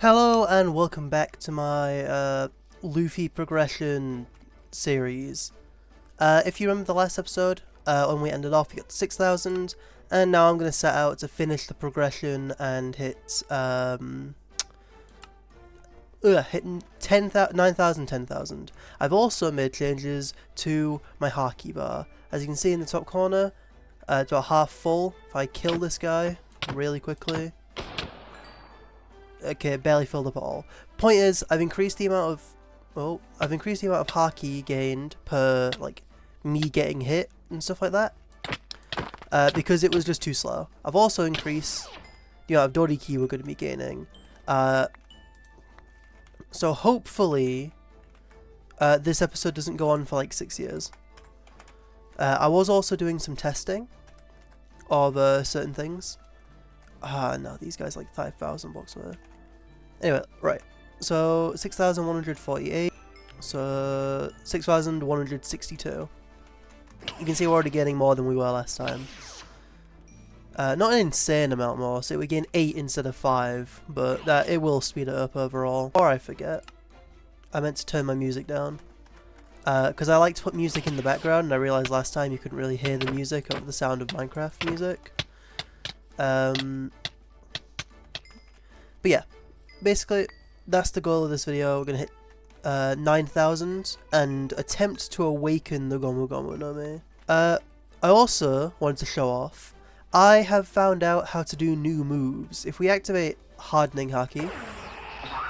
Hello and welcome back to my Luffy Progression series. If you remember the last episode, when we ended off, we got to 6,000, and now I'm going to set out to finish the progression and hit 9,000, 10,000. I've also made changes to my Haki bar. As you can see in the top corner, it's about half full. If I kill this guy really quickly... Okay, barely filled up at all. Point is, I've increased the amount of Haki gained per like me getting hit and stuff like that, because it was just too slow. I've also increased the amount of Doriki we're going to be gaining. So hopefully, this episode doesn't go on for like 6 years. I was also doing some testing of certain things. No, these guys like 5,000 bucks worth. Anyway, right. So 6,148. So 6,162. You can see we're already getting more than we were last time. Not an insane amount more. So we gain 8 instead of 5, but that it will speed it up overall. Or I forget. I meant to turn my music down. Because I like to put music in the background, and I realised last time you couldn't really hear the music over the sound of Minecraft music. But yeah, basically that's the goal of this video. We're gonna hit 9,000 and attempt to awaken the Gomu Gomu no Mi. I also wanted to show off, I have found out how to do new moves. If we activate hardening Haki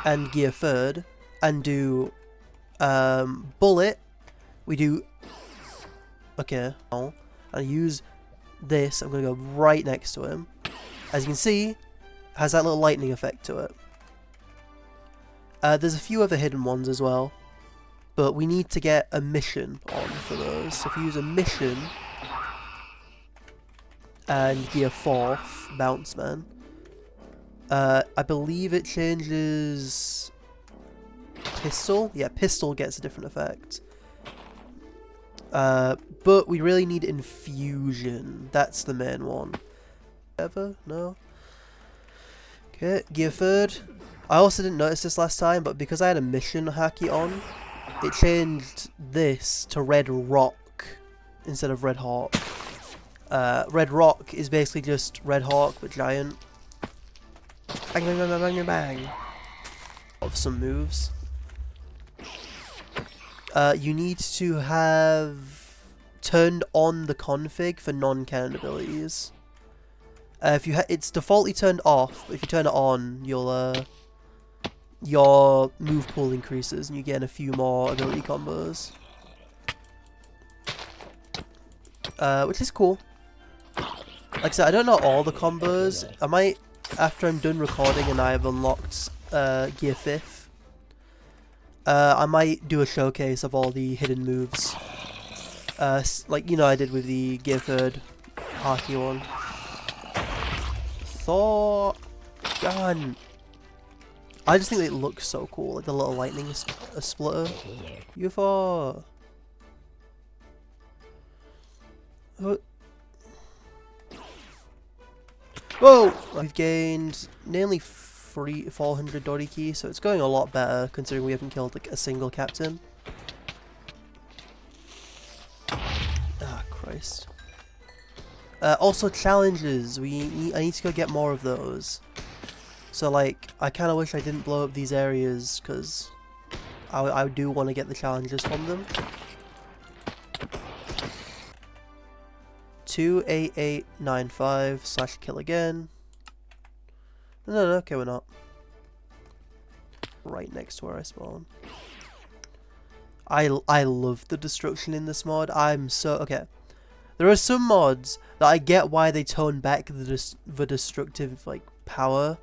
and Gear Third and do bullet, we do and I use this. I'm gonna go right next to him. As you can see, has that little lightning effect to it. There's a few other hidden ones as well, but we need to get a mission on for those. So if you use a mission and Gear 4th, Bounce Man, I believe it changes Pistol. Yeah, Pistol gets a different effect. But we really need Infusion. That's the main one. Ever? No? Okay, Gear Third. I also didn't notice this last time, but because I had a mission Haki on, it changed this to Red Rock instead of Red Hawk. Red Rock is basically just Red Hawk but giant. Bang bang bang bang bang bang. Of some moves. You need to have turned on the config for non-canon abilities. If you it's defaultly turned off, but if you turn it on, you'll your move pool increases and you get a few more ability combos, which is cool. Like I said, I don't know all the combos. I might, after I'm done recording and I have unlocked Gear 5th, I might do a showcase of all the hidden moves, like you know I did with the Gear 3rd Haki one. Thought gun. I just think it looks so cool, like the little lightning splitter. UFO. Whoa! We've gained nearly 400 Doriki, so it's going a lot better considering we haven't killed like a single captain. Ah, Christ. Also challenges. I need to go get more of those. So like, I kind of wish I didn't blow up these areas because I do want to get the challenges from them. 28895 / kill again. No, okay, we're not. Right next to where I spawn. I love the destruction in this mod. I'm so okay. There are some mods that I get why they tone back the destructive like power,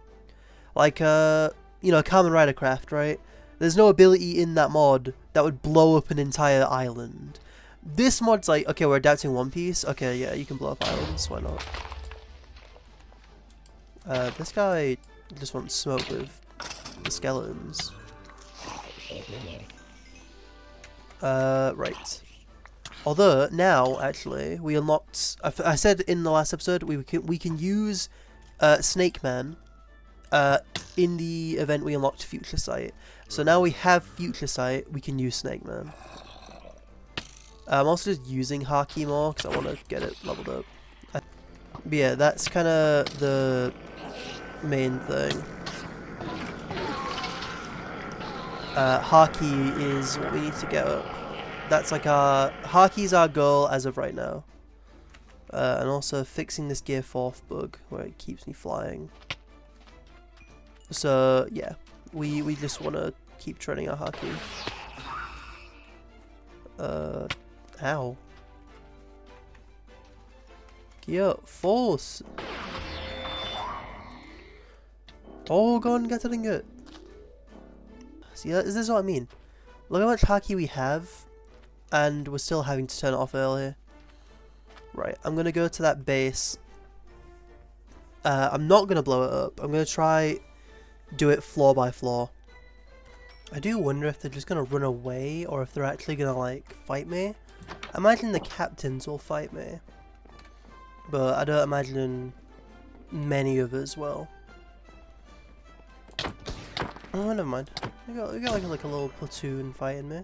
like you know, Kamen Rider Craft, right? There's no ability in that mod that would blow up an entire island. This mod's like, okay, we're adapting One Piece. Okay, yeah, you can blow up islands. Why not? This guy just wants smoke with the skeletons. Right. Although now, actually, we unlocked. I said in the last episode we can use Snake Man in the event we unlocked Future Sight. So now we have Future Sight, we can use Snake Man. I'm also just using Haki more because I want to get it leveled up. But yeah, that's kind of the main thing. Haki is what we need to get up. That's like Haki's our goal as of right now. And also fixing this Gear 4th bug where it keeps me flying. So yeah, we just want to keep training our Haki. Ow. Gear Force. Oh, go and get it and get. See, this is what I mean. Look how much Haki we have, and we're still having to turn it off early. Right, I'm gonna go to that base. I'm not gonna blow it up. I'm gonna try do it floor by floor. I do wonder if they're just gonna run away or if they're actually gonna like fight me. I imagine the captains will fight me, but I don't imagine many of us will. Oh, never mind. We got like a little platoon fighting me.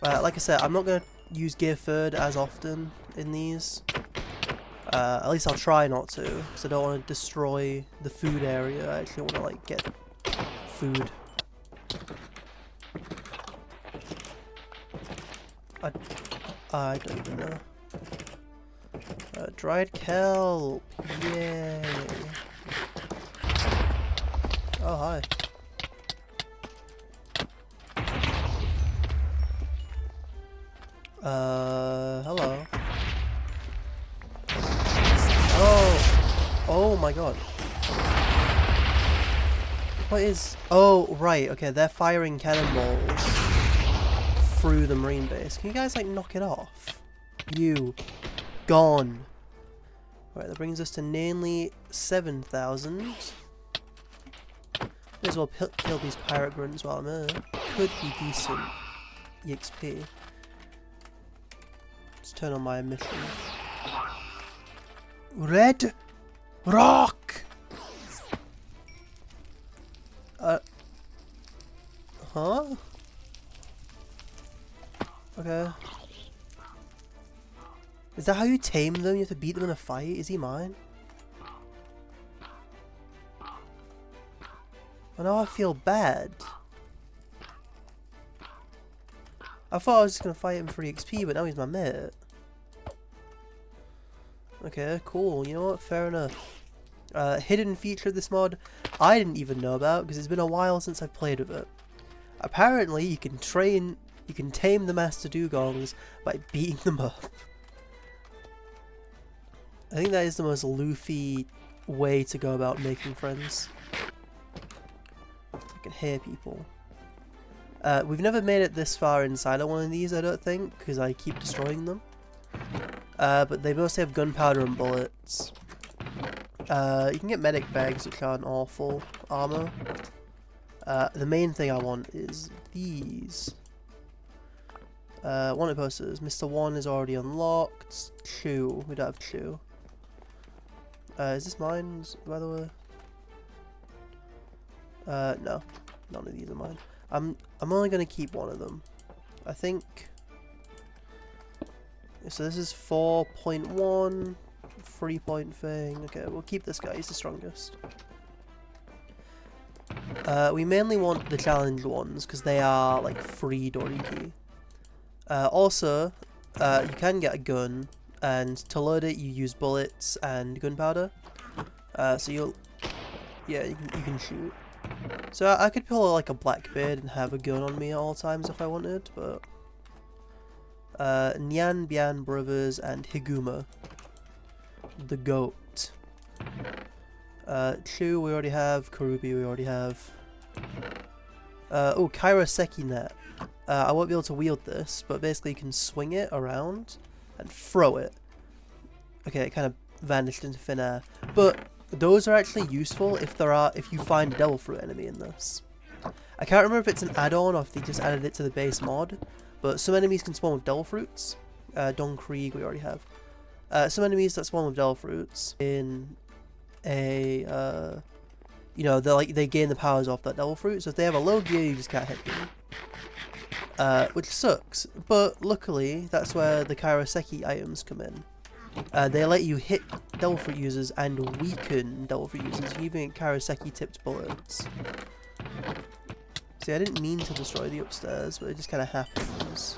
Like I said, I'm not gonna use Gear 3rd as often in these. At least I'll try not to, because I don't want to destroy the food area. I actually want to like get food. I don't even know. Dried kelp, yay! Oh hi. Hello. Oh my god. What is... Oh, right, okay, they're firing cannonballs through the marine base. Can you guys, like, knock it off? You. Gone. Right, that brings us to nearly 7,000. May as well kill these pirate grunts while I'm here. Could be decent EXP. Let's turn on my mission. Red Rock! Huh? Okay. Is that how you tame them? You have to beat them in a fight? Is he mine? Oh, now I feel bad. I thought I was just gonna fight him for EXP, but now he's my mate. Okay, cool. You know what? Fair enough. Hidden feature of this mod, I didn't even know about because it's been a while since I've played with it. Apparently, you can tame the Master Dugongs by beating them up. I think that is the most Luffy way to go about making friends. I can hear people. We've never made it this far inside of one of these, I don't think, because I keep destroying them. But they mostly have gunpowder and bullets. You can get medic bags, which aren't awful armor. The main thing I want is these. Wanted posters. Mr. 1 is already unlocked. Chew. We don't have Chew. Is this mine, by the way? No. None of these are mine. I'm only going to keep one of them. I think... So this is 4.1, 3-point thing. Okay, we'll keep this guy, he's the strongest. We mainly want the challenge ones, because they are, like, free Doriki. Also, you can get a gun, and to load it you use bullets and gunpowder. So you'll... Yeah, you can shoot. So I could pull like a Blackbeard and have a gun on me at all times if I wanted, but... Nyan Bian Brothers and Higuma. The goat. Chu we already have, Karubi we already have. Oh, Kairoseki net. I won't be able to wield this, but basically you can swing it around and throw it. Okay, it kind of vanished into thin air. But those are actually useful if you find a devil fruit enemy in this. I can't remember if it's an add-on or if they just added it to the base mod, but some enemies can spawn with devil fruits. Don Krieg we already have. Some enemies that spawn with devil fruits in a you know, they gain the powers off that devil fruit. So if they have a low gear, you just can't hit them, which sucks. But luckily, that's where the Kairoseki items come in. They let you hit devil fruit users and weaken devil fruit users. You can even get Kairoseki tipped bullets. See, I didn't mean to destroy the upstairs, but it just kind of happens.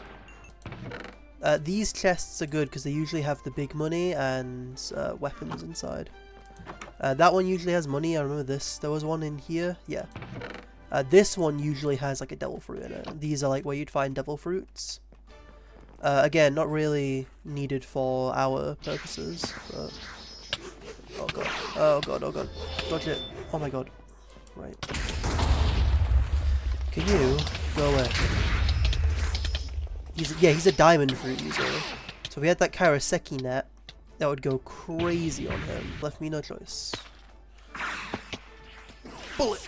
These chests are good because they usually have the big money and weapons inside. That one usually has money. I remember this. There was one in here. Yeah. This one usually has like a devil fruit in it. These are like where you'd find devil fruits. Again, not really needed for our purposes. But... oh god. Oh god. Oh god. Dodge it. Oh my god. Right. Can you go away? He's a diamond fruit user. So if we had that Kairoseki net, that would go crazy on him. Left me no choice. Bullet!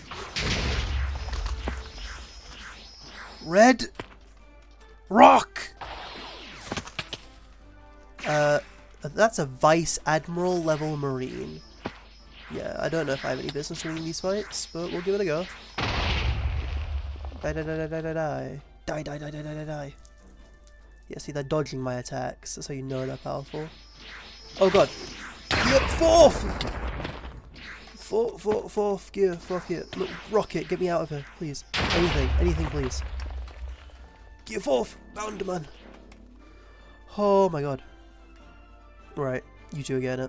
Red! Rock! That's a Vice Admiral level Marine. Yeah, I don't know if I have any business winning these fights, but we'll give it a go. Die, die, die, die, die, die, die. Die, die, die, die, die, die. Yeah, see, they're dodging my attacks. That's how you know they're powerful. Oh god. Yeah, fourth gear. Look, rocket, get me out of here, please. Anything, please. Gear 4, Bounderman. Oh my god. Right, you two again.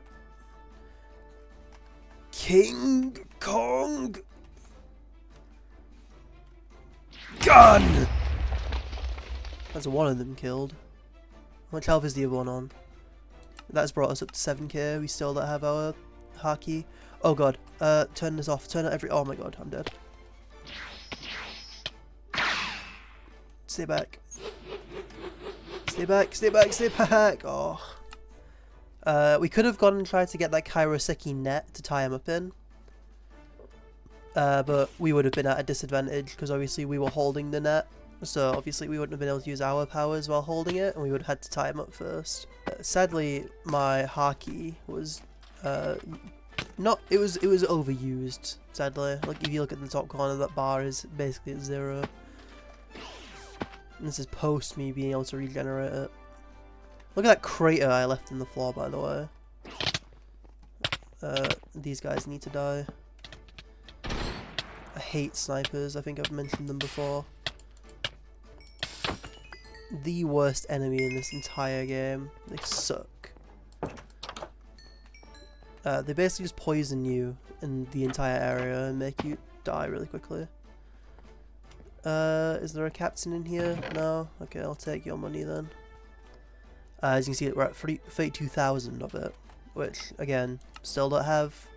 King Kong gun. That's one of them killed. How much health is the other one on? That's brought us up to 7k. We still don't have our Haki. Oh god. Turn this off. Turn it every... oh my god, I'm dead. Stay back. Stay back, stay back, stay back! Oh. We could have gone and tried to get that Kairoseki net to tie him up in. But we would have been at a disadvantage because obviously we were holding the net. So obviously we wouldn't have been able to use our powers while holding it, and we would have had to tie him up first. Sadly, my Haki was not. It was overused. Sadly, like if you look at the top corner, that bar is basically at 0. And this is post me being able to regenerate it. Look at that crater I left in the floor, by the way. These guys need to die. I hate snipers. I think I've mentioned them before. The worst enemy in this entire game. They suck. They basically just poison you in the entire area and make you die really quickly. Is there a captain in here? No? Okay, I'll take your money then. As you can see, we're at 32,000 of it. Which, again, still don't have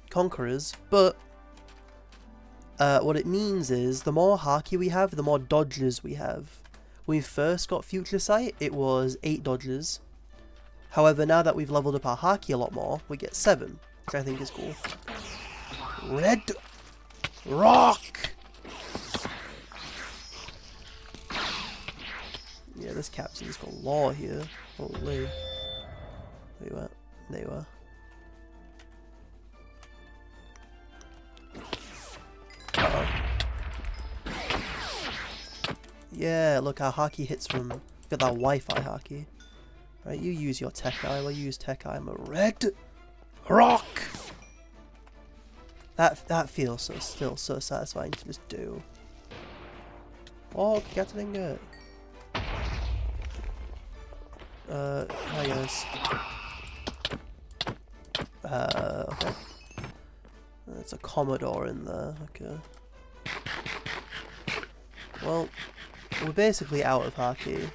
conquerors, but what it means is the more Haki we have, the more dodges we have. When we first got Future Sight, it was 8 dodges. However, now that we've leveled up our Haki a lot more, we get 7, which I think is cool. Red Rock! Yeah, this captain's got law here. Holy. Where you at? There you are. Yeah, look, our Haki hits from... Got that Wi-Fi Haki. Right, you use your Tech Eye, while you use Tech Eye, I'm a Red Rock! That feels still so satisfying to just do. Oh, Kikatinga! Hi guys. Okay. There's a Commodore in there, okay. Well, we're basically out of Haki,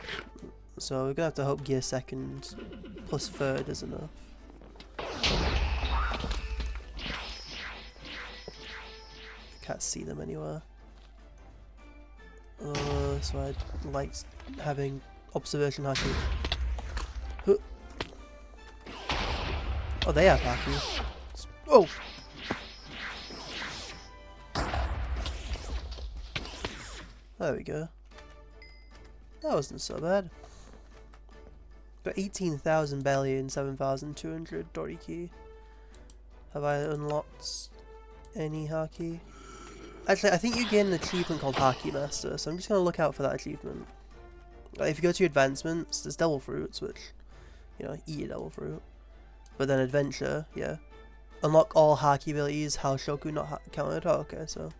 so we're gonna have to hope gear 2nd plus 3rd is enough. Can't see them anywhere. So I liked having observation Haki. Huh. Oh, they have Haki. Oh! There we go. That wasn't so bad. Got 18,000 belly and 7,200 Doriki. Have I unlocked any Haki? Actually, I think you gain an achievement called Haki Master, so I'm just going to look out for that achievement. Like, if you go to your advancements, there's Devil Fruits, which, you know, eat a Devil Fruit. But then Adventure, yeah. Unlock all Haki abilities, Hal Shoku not counted. Oh, okay, so.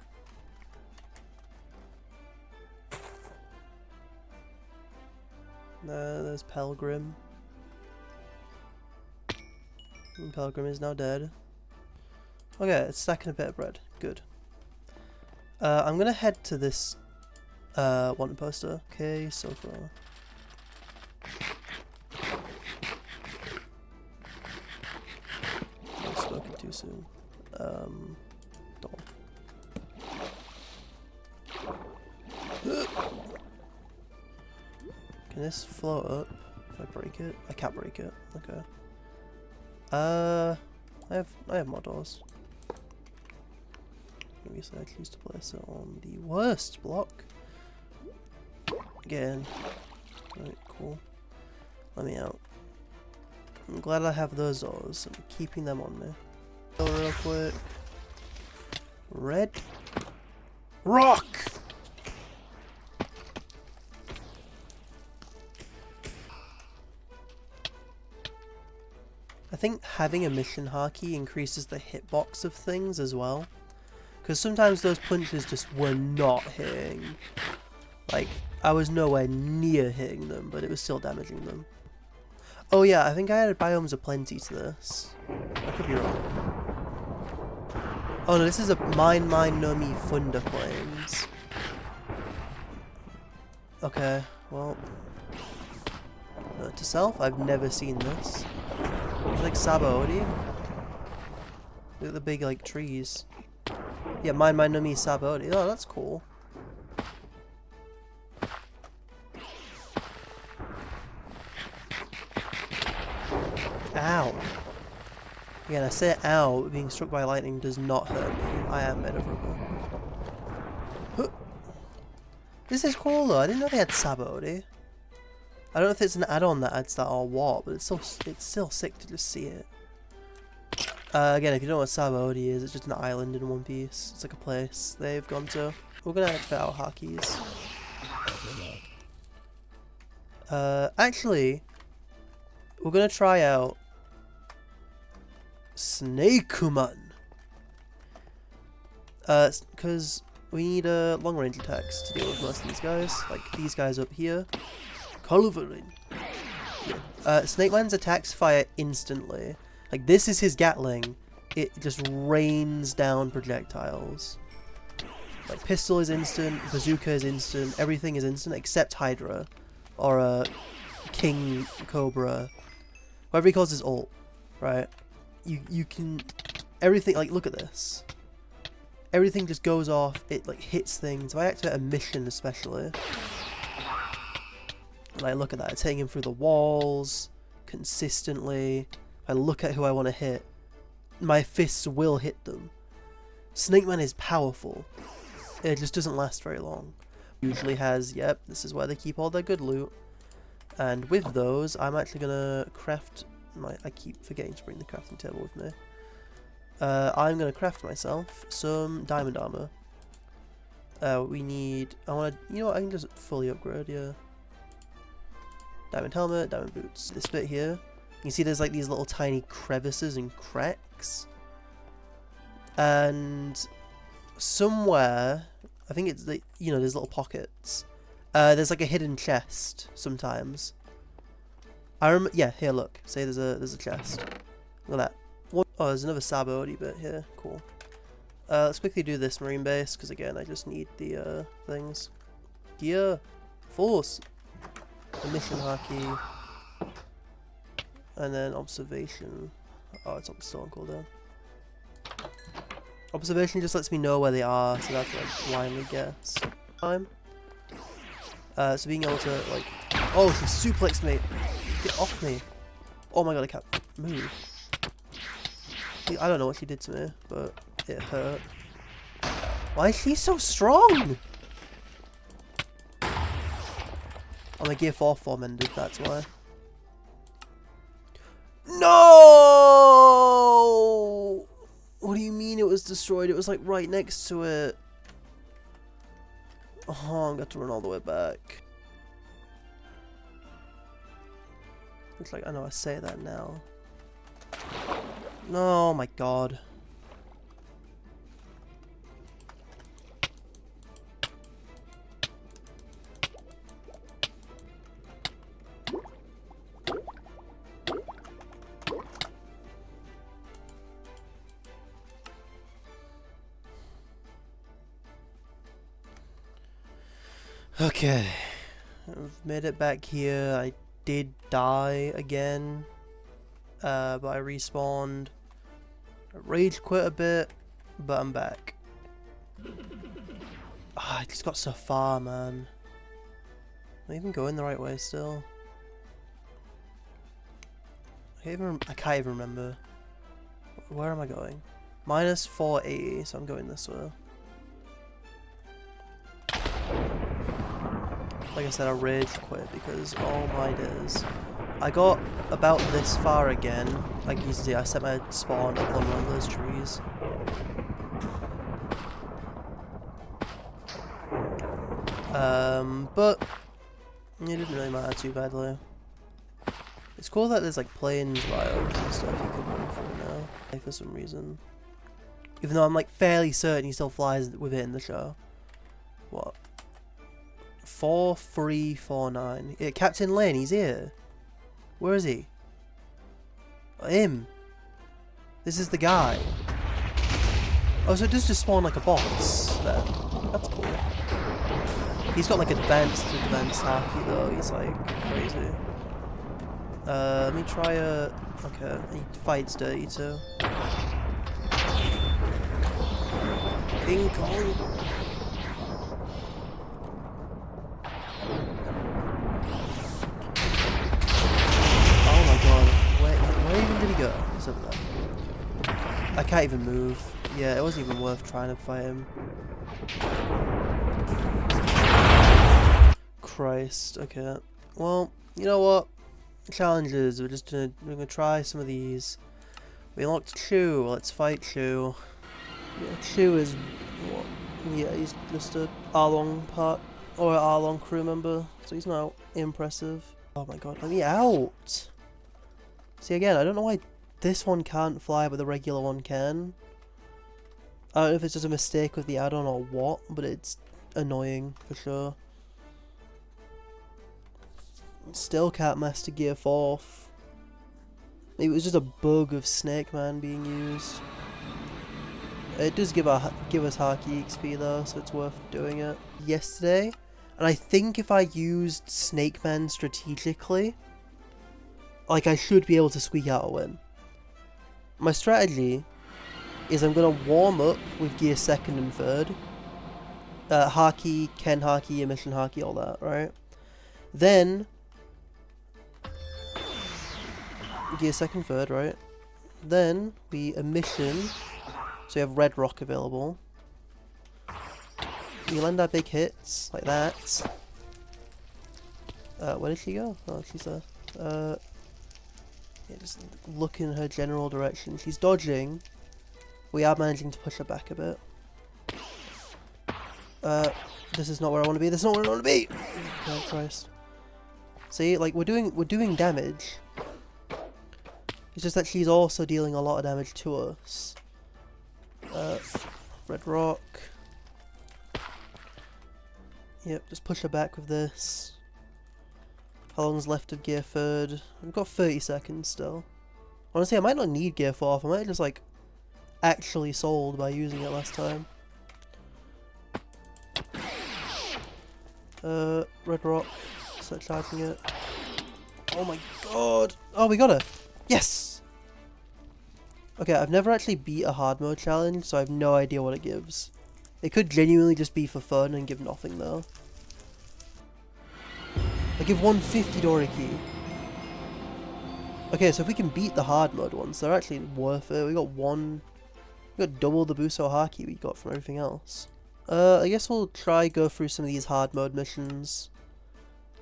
There's Pelgrim. And Pelgrim is now dead. Okay, it's stacking a bit of bread. Good. I'm gonna head to this wanted poster. Okay, so far. I'm smoking too soon. Doll. Can this float up if I break it? I can't break it. Okay. I have more doors. Obviously I choose to place it on the worst block. Again. Right, cool. Let me out. I'm glad I have those doors. I'm keeping them on me. Real quick. Red rock! I think having a mission Haki increases the hitbox of things as well. Because sometimes those punches just were not hitting. Like, I was nowhere near hitting them, but it was still damaging them. Oh yeah, I think I added Biomes of Plenty to this. I could be wrong. Oh no, this is a Mine no Mi Thunder Plains. Okay, well. Note to self, I've never seen this. It's like Sabaody. Look at the big, like, trees. Yeah, Mine no Mi Sabaody. Oh, that's cool. Ow. Again, I say ow, being struck by lightning does not hurt me. I am made of rubber. Huh. This is cool though, I didn't know they had Sabaody. I don't know if it's an add-on that adds that or what, but it's still sick to just see it. Again, if you don't know what Sabaody is, it's just an island in One Piece. It's like a place they've gone to. We're gonna activate our Hakis. Actually, we're gonna try out Snakeuman. Because we need long range attacks to deal with most of these guys. Like these guys up here. Culverin. Yeah. Snakeman's attacks fire instantly. Like this is his Gatling. It just rains down projectiles. Like pistol is instant, bazooka is instant, everything is instant except Hydra. Or King Cobra. Whatever he calls his ult. Right? You can everything, like look at this. Everything just goes off, it like hits things. If I activate a mission especially. Like look at that, it's hitting him through the walls consistently. If I look at who I want to hit, my fists will hit them. Snakeman is powerful. It just doesn't last very long. Usually has, yep, this is where they keep all their good loot. And with those, I'm actually gonna craft I keep forgetting to bring the crafting table with me. I'm gonna craft myself some diamond armor. We need, you know what, I can just fully upgrade, yeah. Diamond helmet, diamond boots. This bit here, you can see there's like these little tiny crevices and cracks. And somewhere, I think it's the, you know, there's little pockets. There's like a hidden chest sometimes. Yeah, here look. Say there's a chest. Look at that. Oh, there's another Sabaody bit here. Cool. Let's quickly do this marine base, because again, I just need the things. Gear. Force. The mission Haki. And then observation. Oh, it's still on cooldown. Observation just lets me know where they are, so that's like blindly guess. Time. So being able to like, oh, she suplexed me. Get off me. Oh my god, I can't move. I don't know what she did to me, but it hurt. Why is she so strong? I'm a gear 4 form ended, that's why. No! destroyed. It was like right next to it. Oh, I'm going to run all the way back. It's like, I know I say that now. No, oh my god. Okay, I've made it back here. I did die again, but I respawned. I rage quit a bit, but I'm back. I just got so far, man. Am I even going the right way still? I can't even remember. Where am I going? Minus 480, so I'm going this way. Like I said, I rage quit because, oh my days. I got about this far again. Like you can see, I set my spawn up on one of those trees. But it didn't really matter too badly. It's cool that there's like plains biomes and stuff you can run through now, like, for some reason. Even though I'm like fairly certain he still flies within the show. What? 4349. Yeah, Captain Lane, he's here. Where is he? Him. This is the guy. Oh, so it does just spawn like a boss then. That's cool. He's got like advanced Haki though. He's like crazy. Let me try a... Okay, he fights dirty too. King Kong. Where even did he go? He's over there. I can't even move. Yeah, it wasn't even worth trying to fight him. Christ. Okay. Well, you know what? Challenges. We're gonna try some of these. We unlocked Chu. Let's fight Chu. Yeah, Chu is what? Yeah, he's just a Arlong part or an Arlong crew member, so he's not impressive. Oh my god, let me out! See, again, I don't know why this one can't fly, but the regular one can. I don't know if it's just a mistake with the add-on or what, but it's annoying for sure. Still can't master Gear 4th. Maybe it was just a bug of Snake Man being used. It does give us Haki XP though, so it's worth doing it. Yesterday, and I think if I used Snake Man strategically, like, I should be able to squeak out a win. My strategy is I'm going to warm up with Gear 2nd and 3rd. Haki, Ken Haki, Emission Haki, all that, right? Then, Gear 2nd, 3rd, right? Then, we Emission, so we have Red Rock available. We land our big hits, like that. Where did she go? Oh, she's there. Yeah, just look in her general direction. She's dodging. We are managing to push her back a bit. This is not where I want to be. This is not where I want to be. Oh Christ! See, like we're doing damage. It's just that she's also dealing a lot of damage to us. Red Rock. Yep, just push her back with this. How long's left of Gear 3rd? We've got 30 seconds still. Honestly, I might not need Gear 4th. I might have just, like, actually sold by using it last time. Red Rock. Start charging it. Oh my god! Oh, we got her! Yes! Okay, I've never actually beat a hard mode challenge, so I have no idea what it gives. It could genuinely just be for fun and give nothing, though. I give 150 Doriki. Okay, so if we can beat the hard mode ones, they're actually worth it. We got double the Buso Haki we got from everything else. I guess we'll try go through some of these hard mode missions.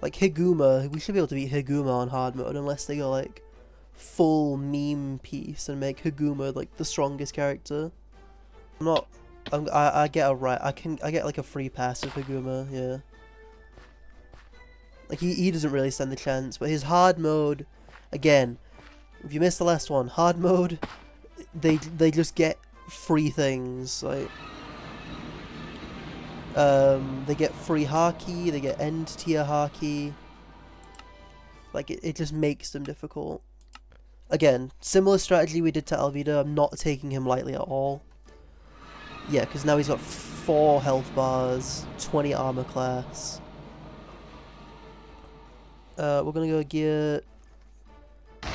Like Higuma, we should be able to beat Higuma on hard mode unless they go like full meme piece and make Higuma like the strongest character. I'm not. I get a right. I get like a free pass with Higuma. Yeah. Like he doesn't really stand the chance, but his hard mode, again, if you missed the last one, hard mode, they just get free things like. They get free Haki, they get end tier Haki. Like, it just makes them difficult. Again, similar strategy we did to Alvida. I'm not taking him lightly at all. Yeah, because now he's got 4 health bars, 20 armor class. We're gonna go gear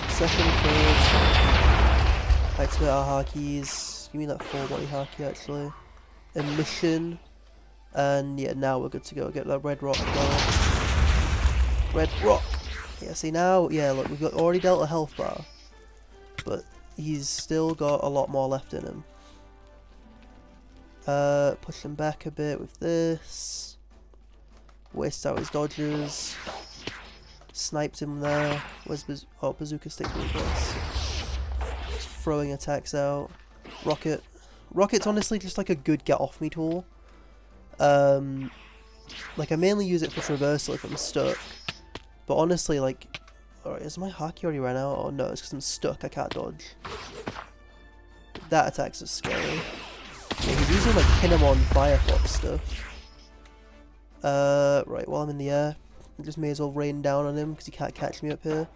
second, first. Activate our Hakis. Give me that full body Haki actually. Emission. And yeah, now we're good to go. Get that red rock going. Red rock! Yeah, see now, yeah, look, we've already dealt a health bar. But he's still got a lot more left in him. Push him back a bit with this. Waste out his dodges. Sniped him there. Where's bazooka sticks with this? Just throwing attacks out. Rocket. Rocket's honestly just like a good get off me tool. Like I mainly use it for traversal if I'm stuck. But honestly, like, alright, is my Haki already ran out? Oh no, it's because I'm stuck, I can't dodge. That attack's just scary. Yeah, he's using like Kinemon Firefox stuff. Right, while I'm in the air, I just may as well rain down on him because he can't catch me up here.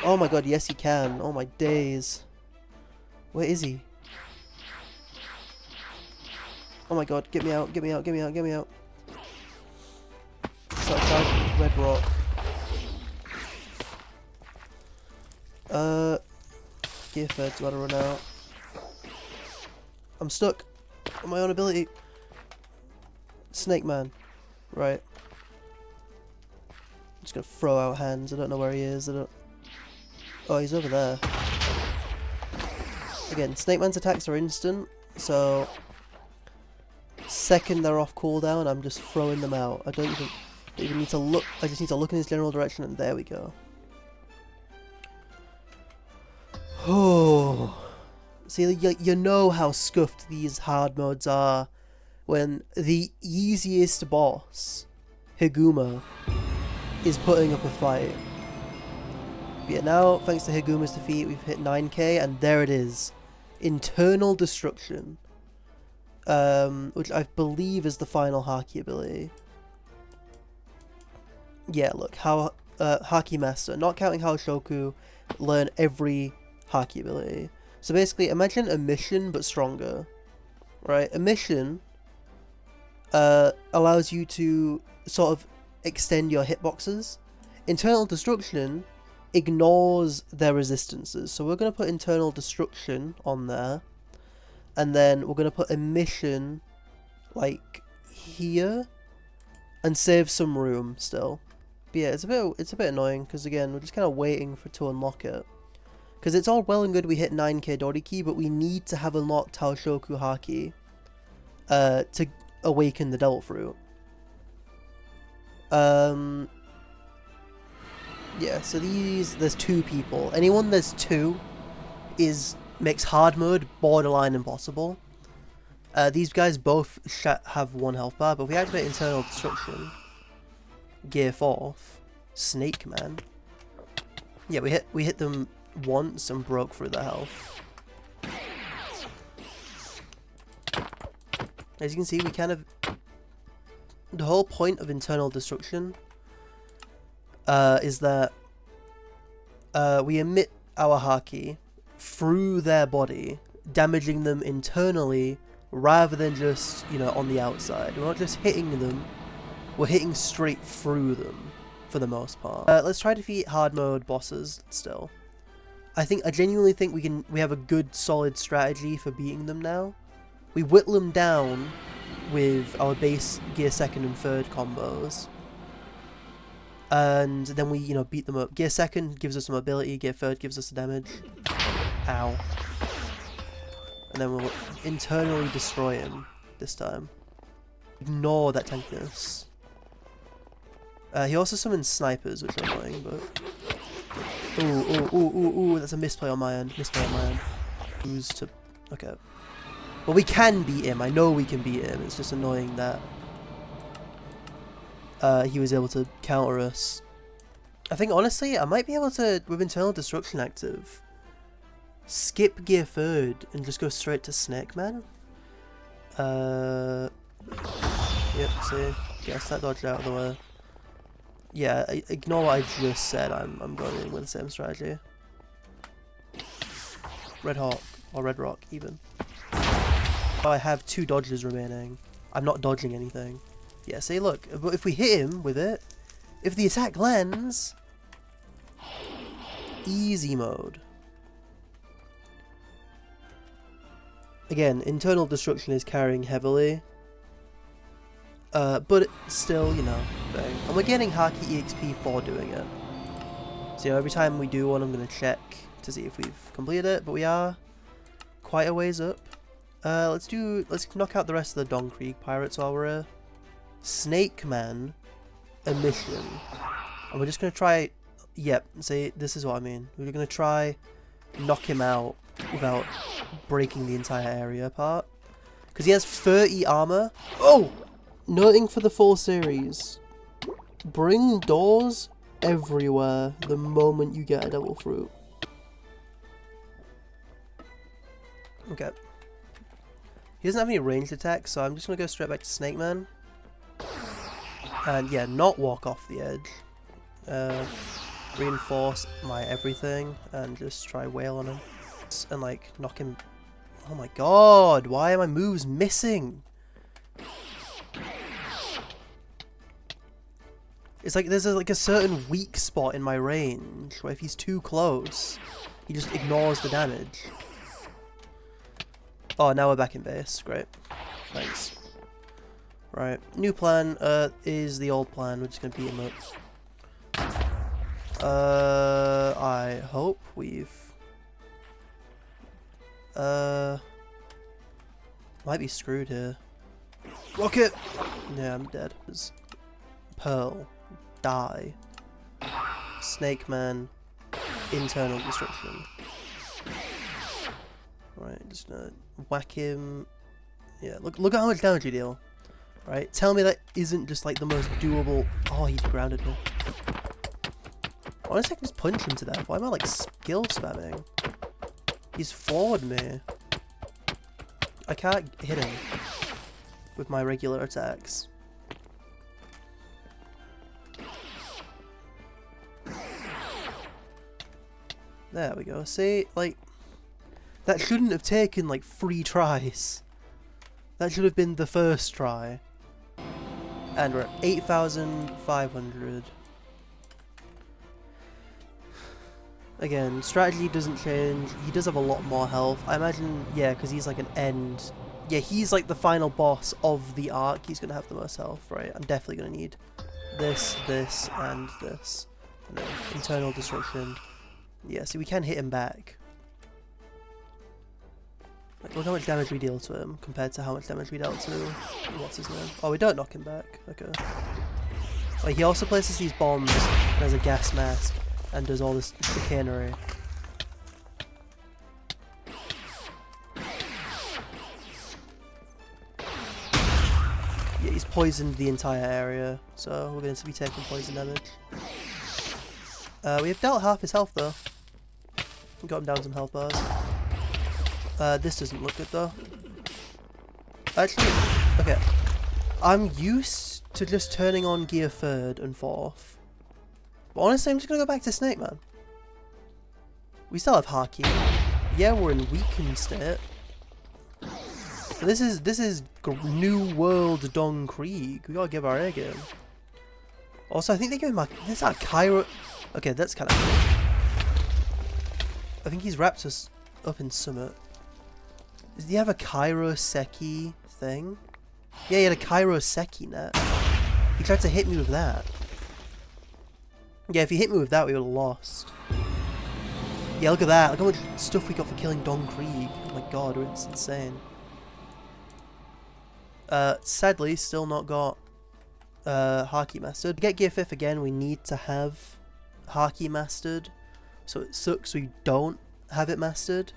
Oh my god, yes he can. Oh my days. Where is he? Oh my god, get me out, get me out, get me out, get me out. So I tried red rock. Gear third's about to run out. I'm stuck on my own ability. Snake man. Right. I'm just gonna throw out hands. I don't know where he is. Oh, he's over there. Again, Snake Man's attacks are instant, so second they're off cooldown, I'm just throwing them out. I don't even need to look. I just need to look in his general direction, and there we go. Oh, see, you know how scuffed these hard modes are when the easiest boss, Higuma, is putting up a fight. But yeah, now, thanks to Higuma's defeat, we've hit 9k, and there it is. Internal Destruction. Which I believe is the final Haki ability. Yeah, look, how Haki Master, not counting Haoshoku, learn every Haki ability. So basically, imagine a mission but stronger, right? A mission allows you to sort of extend your hitboxes. Internal Destruction ignores their resistances. So we're going to put Internal Destruction on there. And then we're going to put Emission like here and save some room still. But yeah, it's a bit annoying because again, we're just kind of waiting to unlock it. Because it's all well and good we hit 9k Doriki, but we need to have unlocked Taoshoku Haki to awaken the Devil Fruit. Yeah, so there's 2 people. Anyone there's 2 makes hard mode borderline impossible. These guys both have 1 health bar, but if we activate Internal Destruction, Gear 4th, Snake Man. Yeah, we hit them once and broke through their health. As you can see, we kind of... The whole point of Internal Destruction is that we emit our Haki through their body, damaging them internally rather than just, you know, on the outside. We're not just hitting them, we're hitting straight through them for the most part. Let's try to defeat hard mode bosses still. I genuinely think we have a good solid strategy for beating them now. We whittle them down with our base gear 2nd and 3rd combos. And then we, you know, beat them up. Gear 2nd gives us some ability, Gear 3rd gives us damage. Ow. And then we'll internally destroy him this time. Ignore that tankiness. He also summons snipers, which are annoying, but... Ooh, that's a misplay on my end. Who's to... Okay. But we can beat him. I know we can beat him. It's just annoying that he was able to counter us. I think, honestly, I might be able to, with Internal Destruction active, skip Gear 3rd and just go straight to Snake Man. Yep, see? Guess that dodged out of the way. Yeah, ignore what I just said. I'm going in with the same strategy. Red Hawk, or Red Rock, even. Oh, I have 2 dodges remaining. I'm not dodging anything. Yeah, see, look, but if we hit him with it, if the attack lands, easy mode. Again, Internal Destruction is carrying heavily, but it's still, you know, thing. And we're getting Haki EXP for doing it. So, you know, every time we do one, I'm going to check to see if we've completed it, but we are quite a ways up. Let's knock out the rest of the Don Krieg pirates while we're here. Snake Man, a mission. And we're just going to try, yep, see, this is what I mean. We're going to try knock him out without breaking the entire area apart. Because he has 30 armor. Oh! Noting for the full series. Bring doors everywhere the moment you get a devil fruit. Okay. He doesn't have any ranged attacks, so I'm just going to go straight back to Snake Man. And yeah, not walk off the edge. Reinforce my everything and just try wail on him. And like, knock him... Oh my god, why are my moves missing? It's like there's like a certain weak spot in my range where if he's too close, he just ignores the damage. Oh, now we're back in base. Great. Thanks. Right. New plan is the old plan. We're just going to beat him up. I hope we've... might be screwed here. Rocket! Yeah, I'm dead. Pearl. Die. Snake Man. Internal Destruction. Right, just gonna whack him. Yeah, look at how much damage you deal. Right, tell me that isn't just like the most doable. Oh, he grounded me. Honestly, I can just punch him to death. Why am I like skill spamming? He's floored me. I can't hit him with my regular attacks. There we go. See, like, that shouldn't have taken like 3 tries. That should have been the first try. And we're at 8,500. Again, strategy doesn't change. He does have a lot more health. I imagine, yeah, because he's like an end. Yeah, he's like the final boss of the arc. He's going to have the most health, right? I'm definitely going to need this, this, and this. And then Internal Destruction. Yeah, see, we can hit him back. Like, look how much damage we deal to him compared to how much damage we dealt to... What's his name? Oh, we don't knock him back. Okay. Like, he also places these bombs as a gas mask and does all this chicanery. Yeah, he's poisoned the entire area, so we're going to be taking poison damage. We have dealt half his health though. We got him down some health bars. This doesn't look good though. Actually, okay. I'm used to just turning on gear 3rd and 4th. But honestly, I'm just gonna go back to Snake Man. We still have Haki. Yeah, we're in weakened state. But this is New World Don Krieg. We gotta give our A game. Also, I think they give him this is Cairo. Okay, that's kind of cool. I think he's wrapped us up in summit. Does he have a Cairo Seki thing? Yeah, he had a Cairo Seki net. He tried to hit me with that. Yeah, if he hit me with that, we would have lost. Yeah, look at that. Look how much stuff we got for killing Don Krieg. Oh my god, it's insane. Sadly, still not got Haki mastered. To get Gear 5th again, we need to have Haki mastered. So it sucks we don't have it mastered.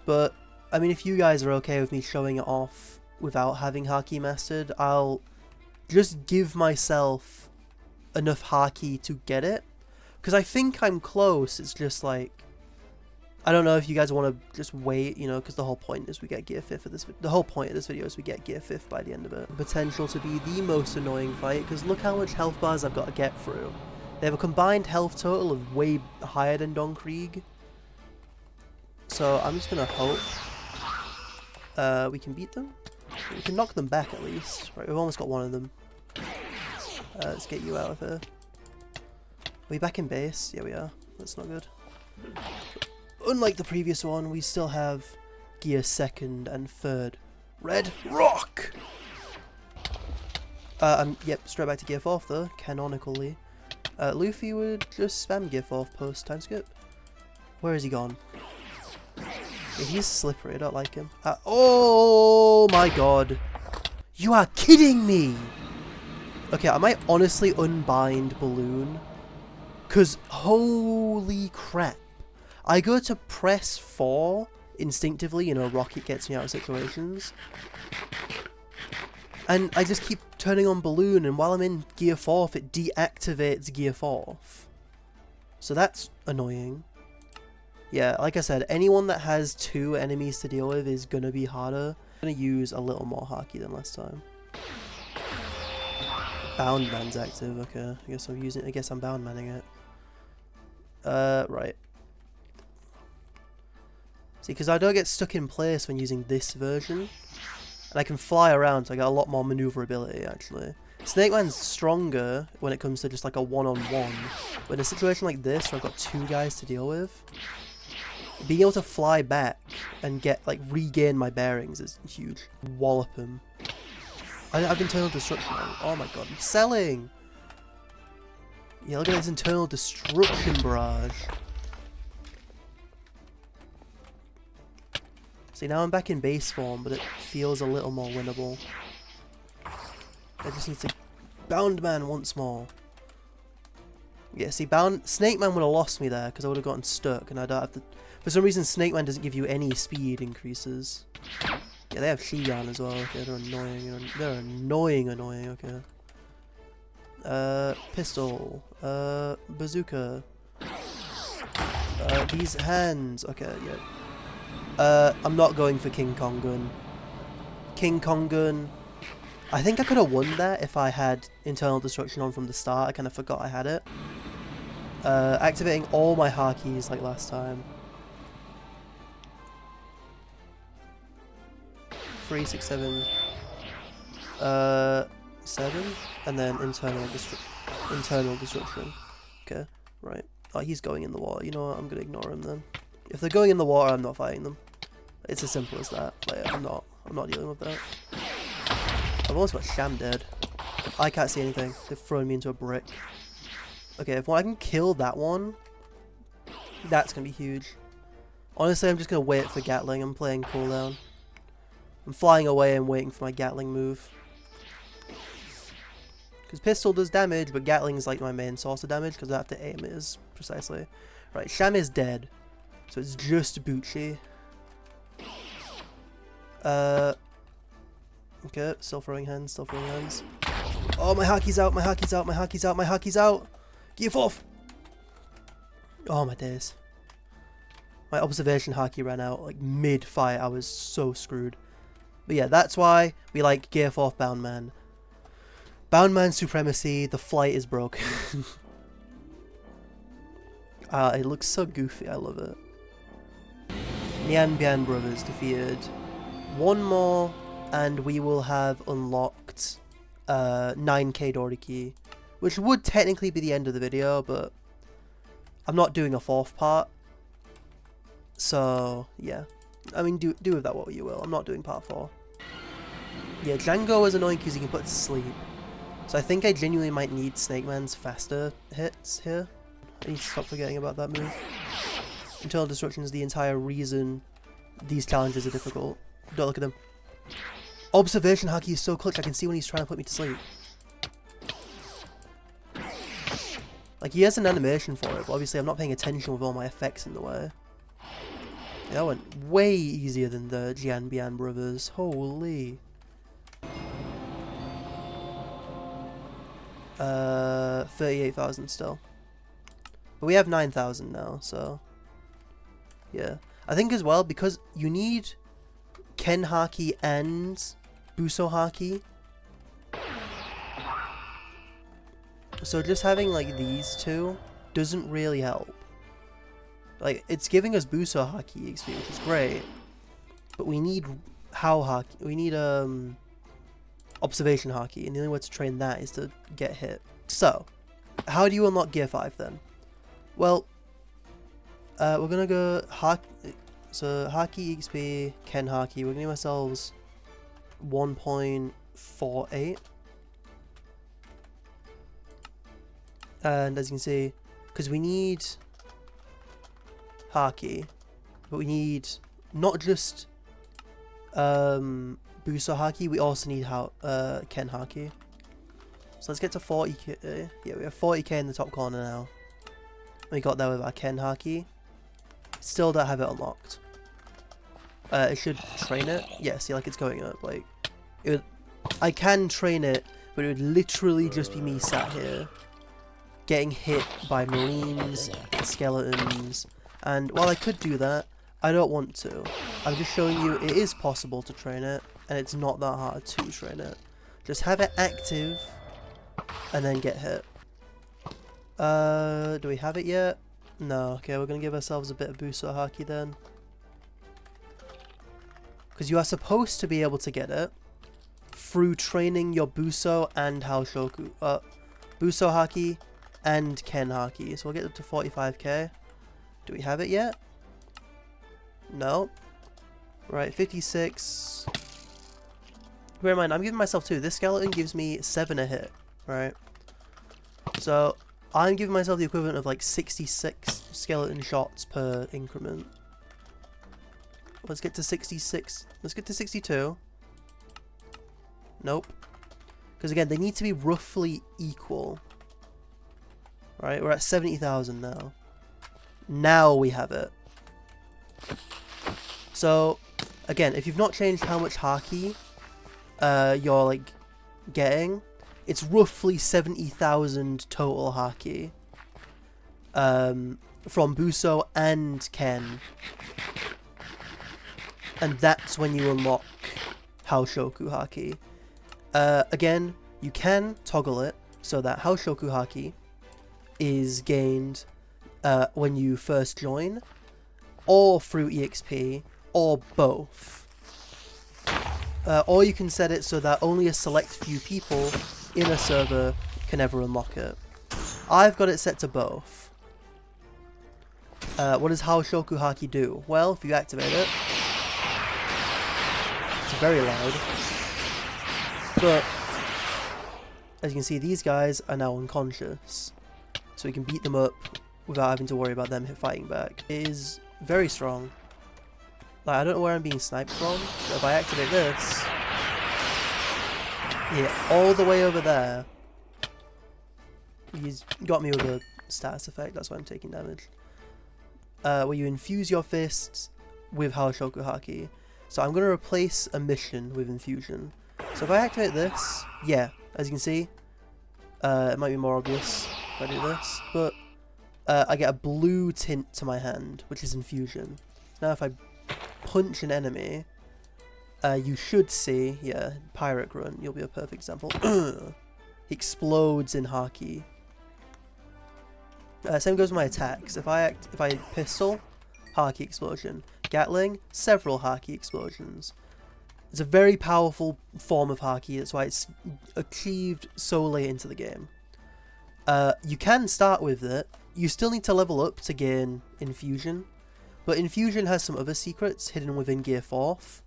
But I mean, if you guys are okay with me showing it off without having Haki mastered, I'll just give myself enough Haki to get it. Because I think I'm close, it's just like, I don't know if you guys want to just wait, you know, because the whole point is we get Gear 5th of this. The whole point of this video is we get Gear 5th by the end of it. Potential to be the most annoying fight, because look how much health bars I've got to get through. They have a combined health total of way higher than Don Krieg. So I'm just going to hope we can beat them. We can knock them back at least. Right, we've almost got one of them. Let's get you out of here. Are we back in base? Yeah, we are. That's not good. Unlike the previous one, we still have Gear 2nd and 3rd. Red Rock! Yep, straight back to Gear 4th though, canonically. Luffy would just spam Gear 4th post time skip. Where has he gone? Yeah, he's slippery, I don't like him. Oh my god! You are kidding me! Okay, I might honestly unbind Balloon. Cause holy crap. I go to press 4 instinctively, you know, Rocket gets me out of situations. And I just keep turning on Balloon, and while I'm in Gear 4th, it deactivates Gear 4th. So that's annoying. Yeah, like I said, anyone that has 2 enemies to deal with is gonna be harder. I'm gonna use a little more Haki than last time. Bound Man's active, okay. I guess I'm Bound Manning it. Right. See, because I don't get stuck in place when using this version. And I can fly around, so I get a lot more maneuverability, actually. Snake Man's stronger when it comes to just like a one-on-one. But in a situation like this, where I've got 2 guys to deal with, being able to fly back and get, like, regain my bearings is huge. Wallop him. I have internal destruction on. Oh my god, he's selling! Yeah, look at this internal destruction barrage. See, now I'm back in base form, but it feels a little more winnable. I just need to Bound Man once more. Yeah, see, Snake Man would have lost me there, because I would have gotten stuck, and I don't have to... For some reason, Snake Man doesn't give you any speed increases. Yeah, they have Shigan as well. Okay, they're annoying. They're annoying, okay. Pistol. Bazooka. These hands. Okay, yeah. I'm not going for King Kong Gun. King Kong Gun. I think I could have won that if I had internal destruction on from the start. I kind of forgot I had it. Activating all my Hakis like last time. 3, 6, 7. 7, and then internal destruction. Okay, right. Oh, he's going in the water. You know what? I'm gonna ignore him then. If they're going in the water, I'm not fighting them. It's as simple as that. Like, I'm not dealing with that. I've almost got Sham dead. I can't see anything. They've thrown me into a brick. Okay, if I can kill that one, that's gonna be huge. Honestly, I'm just gonna wait for Gatling. I'm playing cooldown. I'm flying away and waiting for my Gatling move. Because pistol does damage, but Gatling is like my main source of damage because I have to aim it as precisely. Right, Sham is dead. So it's just Bucci. Okay, still throwing hands, Oh, my Haki's out, my Haki's out. Gear 4th! Oh, my days. My observation Haki ran out, like, mid-fight. I was so screwed. But yeah, that's why we like Gear 4th Bound Man. Bound Man supremacy, the flight is broken. It looks so goofy, I love it. Nian Bian brothers defeated. One more, and we will have unlocked 9k Doriki, which would technically be the end of the video, but I'm not doing a 4th part. So, yeah. I mean, do with that what you will. I'm not doing part 4. Yeah, Django is annoying because you can put it to sleep. So I think I genuinely might need Snake Man's faster hits here. I need to stop forgetting about that move. Internal destruction is the entire reason these challenges are difficult. Don't look at them. Observation Haki is so clutch, I can see when he's trying to put me to sleep. Like, he has an animation for it, but obviously I'm not paying attention with all my effects in the way. That went way easier than the Jianbian brothers. Holy. 38,000 still. But we have 9,000 now, so yeah. I think as well, because you need Ken Haki and Buso Haki. So just having like these two doesn't really help. Like, it's giving us Buso Haki XP, which is great. But we need How Haki. We need Observation Haki, and the only way to train that is to get hit. So, how do you unlock Gear 5 then? Well, we're gonna go Haki. So Haki XP, Ken Haki. We're gonna give ourselves 1.48. And as you can see, because we need Haki, but we need not just Buso Haki, we also need Ken Haki. So let's get to 40k. Yeah, we have 40k in the top corner now. We got there with our Ken Haki. Still don't have it unlocked. It should train it. Yeah, see, like, it's going up. Like, I can train it, but it would literally just be me sat here getting hit by marines, skeletons, and while I could do that, I don't want to. I'm just showing you it is possible to train it, and it's not that hard to train it. Just have it active, and then get hit. Do we have it yet? No. Okay, we're gonna give ourselves a bit of Buso Haki then. Because you are supposed to be able to get it through training your Buso and Haoshoku. Buso Haki and Ken Haki. So we'll get up to 45k. Do we have it yet? No. Right, 56. Bear in mind, I'm giving myself 2. This skeleton gives me 7 a hit. Right. So I'm giving myself the equivalent of like 66 skeleton shots per increment. Let's get to 66. Let's get to 62. Nope. Because again, they need to be roughly equal. Right, we're at 70,000 now. Now we have it. So, again, if you've not changed how much Haki you're like getting, it's roughly 70,000 total Haki from Buso and Ken. And that's when you unlock Haoshoku Haki. Again, you can toggle it so that Haoshoku Haki is gained when you first join, or through EXP, or both. Or you can set it so that only a select few people in a server can ever unlock it. I've got it set to both. What does Haoshoku Haki do? Well, if you activate it, it's very loud. But, as you can see, these guys are now unconscious. So we can beat them up without having to worry about them fighting back. It is very strong. Like, I don't know where I'm being sniped from, but if I activate this, yeah, all the way over there, he's got me with a status effect, that's why I'm taking damage. Where you infuse your fists with Haoshoku Haki. So I'm going to replace a mission with infusion. So if I activate this, yeah, as you can see, it might be more obvious if I do this, but I get a blue tint to my hand, which is infusion. Now if I punch an enemy, you should see, yeah, Pirate Grunt, you'll be a perfect example. He explodes in Haki. Same goes with my attacks. If I pistol, Haki explosion. Gatling, several Haki explosions. It's a very powerful form of Haki, that's why it's achieved so late into the game. You can start with it. You still need to level up to gain Infusion, but Infusion has some other secrets hidden within Gear 4th,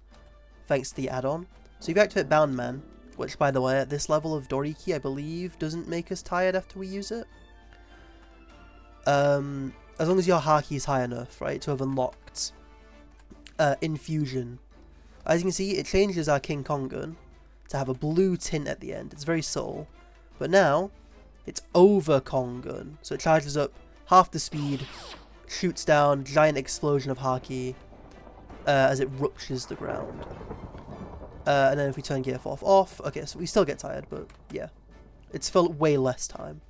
thanks to the add-on. So if you activate Bound Man, which by the way at this level of Doriki I believe doesn't make us tired after we use it. As long as your Haki is high enough, right, to have unlocked Infusion. As you can see, it changes our King Kong gun to have a blue tint at the end. It's very subtle. But now, it's over Kong gun. So it charges up half the speed, shoots down, giant explosion of Haki, as it ruptures the ground. And then if we turn gear 4 off, okay, so we still get tired, but yeah. It's for way less time.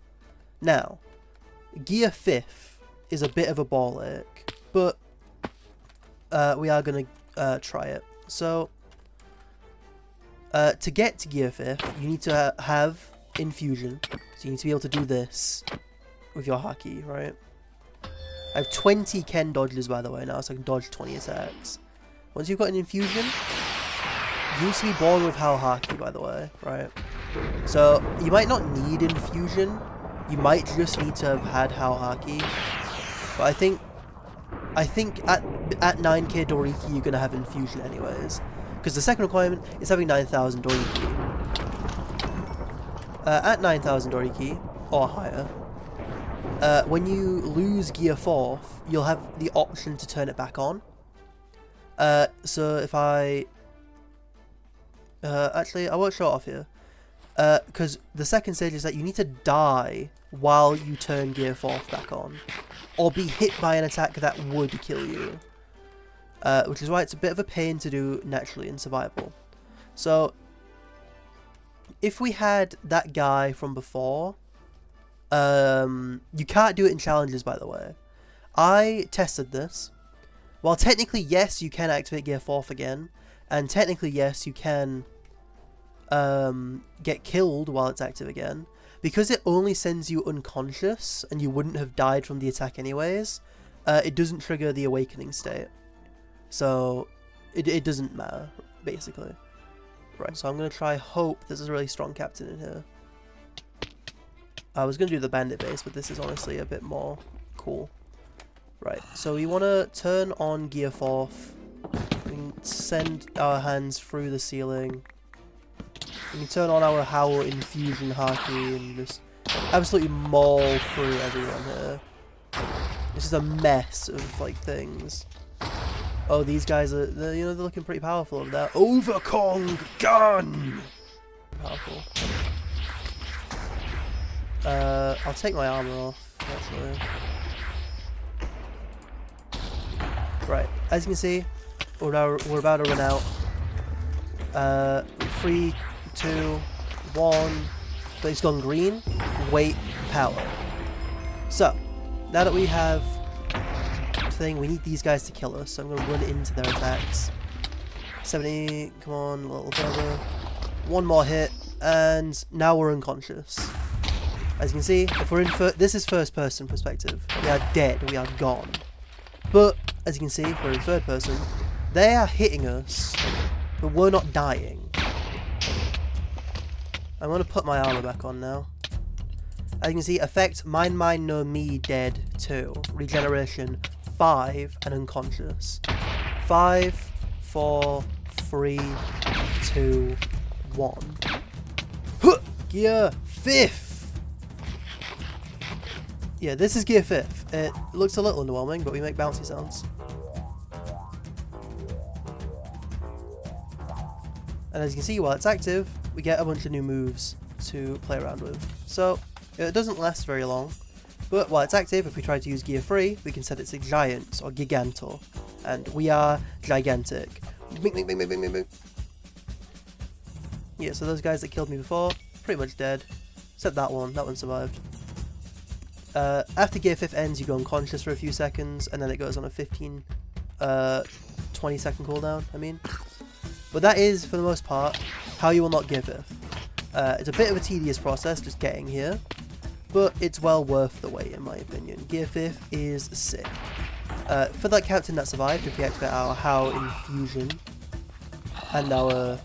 Now, gear 5th is a bit of a ball ache, but we are going to try it. So, to get to gear 5th, you need to have infusion. So you need to be able to do this with your Haki, right? I have 20 Ken dodges, by the way, now, so I can dodge 20 attacks. Once you've got an infusion, you need to be born with How Haki, by the way, right? So, you might not need infusion. You might just need to have had How Haki. But I think at 9k Doriki, you're going to have infusion anyways. Because the second requirement is having 9,000 Doriki. At 9,000 Doriki, or higher, when you lose gear 4th, you'll have the option to turn it back on. So if I... actually, I won't show it off here. Because the second stage is that you need to die while you turn gear 4th back on. Or be hit by an attack that would kill you. Which is why it's a bit of a pain to do naturally in survival. So, if we had that guy from before, you can't do it in challenges, by the way. I tested this. While technically, yes, you can activate gear 4th again, and technically, yes, you can get killed while it's active again, because it only sends you unconscious, and you wouldn't have died from the attack anyways, it doesn't trigger the awakening state. So, it doesn't matter, basically. Right, so I'm going to try hope there's a really strong captain in here. I was going to do the bandit base, but this is honestly a bit more cool. Right, so we want to turn on gear 4th. We can send our hands through the ceiling. We can turn on our Howl Infusion Haki and just absolutely maul through everyone here. This is a mess of, like, things. Oh, these guys are, they're looking pretty powerful over there. Overkong gun! Powerful. I'll take my armor off, actually. Right, as you can see, we're about to run out. 3, 2, 1. But it's gone green. Weight, power. So, now that we have thing, we need these guys to kill us, so I'm going to run into their attacks. 70, come on, a little further. One more hit, and now we're unconscious. As you can see, if we're in this is first person perspective. We are dead, we are gone. But, as you can see, if we're in third person, they are hitting us, but we're not dying. I'm going to put my armor back on now. As you can see, effect, mine, no, me, dead, 2. Regeneration, 5, and unconscious. 5, 4, 3, 2, 1. Huh! Gear 5th! Yeah, this is gear 5th. It looks a little underwhelming, but we make bouncy sounds. And as you can see, while it's active, we get a bunch of new moves to play around with. So, it doesn't last very long. But while it's active, if we try to use gear 3, we can set it to Giants or Giganto. And we are gigantic. Yeah, so those guys that killed me before, pretty much dead. Except that one survived. After gear 5th ends, you go unconscious for a few seconds, and then it goes on a 20 second cooldown, But that is, for the most part, how you unlock gear 5th. It's a bit of a tedious process just getting here, but it's well worth the wait in my opinion. Gear 5th is sick. For that captain that survived, if we activate our How Infusion and our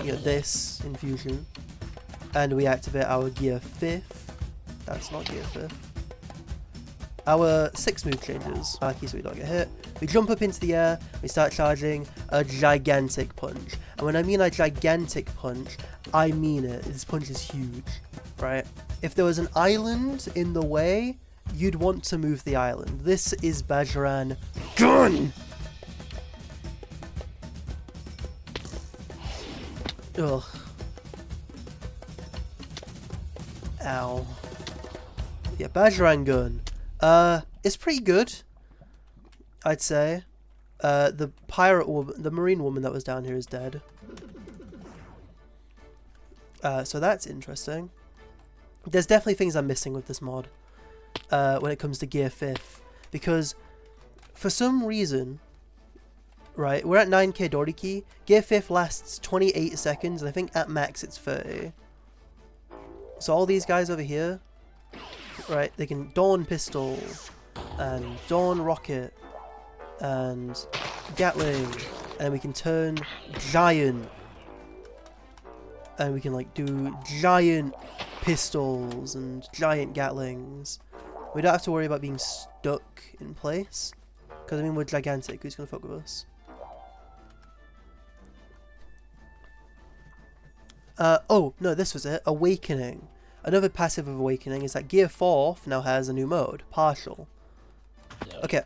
this infusion, and we activate our gear 5th, that's not gear 5th, our 6 move changes, so we don't get hit. We jump up into the air, we start charging a gigantic punch. And when I mean a gigantic punch, I mean it. This punch is huge, right? If there was an island in the way, you'd want to move the island. This is Bajoran Gun! Ugh. Ow. Yeah, Bajoran Gun. It's pretty good, I'd say. The pirate woman, the marine woman that was down here is dead. So that's interesting. There's definitely things I'm missing with this mod when it comes to Gear 5th. Because for some reason, right, we're at 9k Doriki. Gear 5th lasts 28 seconds, and I think at max it's 30. So all these guys over here, right, they can Dawn Pistol, and Dawn Rocket, and Gatling, and we can turn Giant, and we can like do Giant Pistols and Giant Gatlings. We don't have to worry about being stuck in place, because I mean we're gigantic, who's going to fuck with us? Oh, no, this was it. Awakening. Another passive of Awakening is that Gear 4th now has a new mode. Partial. Okay.